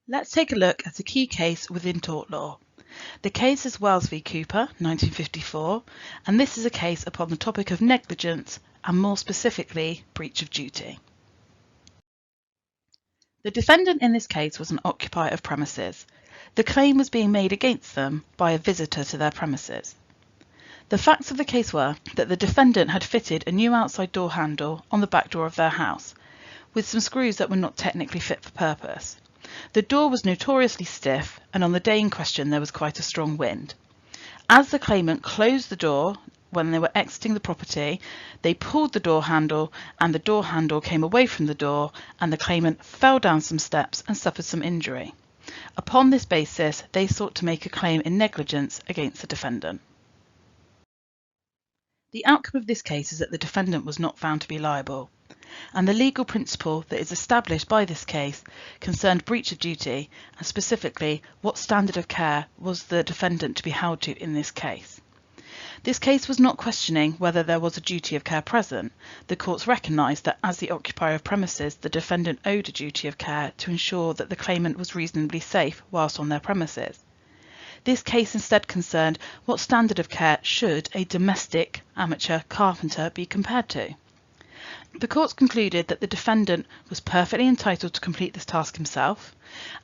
Let's take a look at a key case within tort law. The case is Wells v Cooper, 1954, and this is a case upon the topic of negligence and more specifically breach of duty. The defendant in this case was an occupier of premises. The claim was being made against them by a visitor to their premises. The facts of the case were that the defendant had fitted a new outside door handle on the back door of their house, with some screws that were not technically fit for purpose. The door was notoriously stiff, and on the day in question there was quite a strong wind. As the claimant closed the door when they were exiting the property, they pulled the door handle, and the door handle came away from the door, and the claimant fell down some steps and suffered some injury. Upon this basis, they sought to make a claim in negligence against the defendant. The outcome of this case is that the defendant was not found to be liable, and the legal principle that is established by this case concerned breach of duty, and specifically what standard of care was the defendant to be held to in this case. This case was not questioning whether there was a duty of care present. The courts recognised that as the occupier of premises, the defendant owed a duty of care to ensure that the claimant was reasonably safe whilst on their premises. This case instead concerned what standard of care should a domestic amateur carpenter be compared to. The courts concluded that the defendant was perfectly entitled to complete this task himself,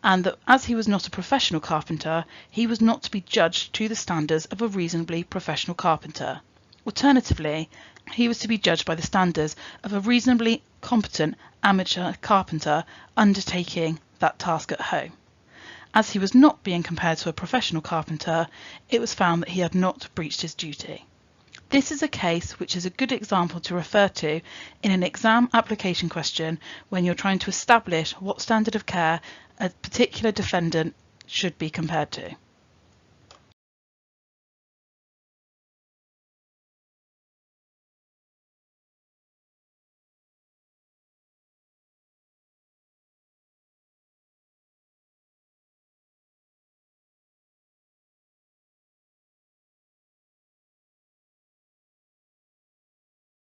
and that as he was not a professional carpenter, he was not to be judged to the standards of a reasonably professional carpenter. Alternatively, he was to be judged by the standards of a reasonably competent amateur carpenter undertaking that task at home. As he was not being compared to a professional carpenter, it was found that he had not breached his duty. This is a case which is a good example to refer to in an exam application question when you're trying to establish what standard of care a particular defendant should be compared to.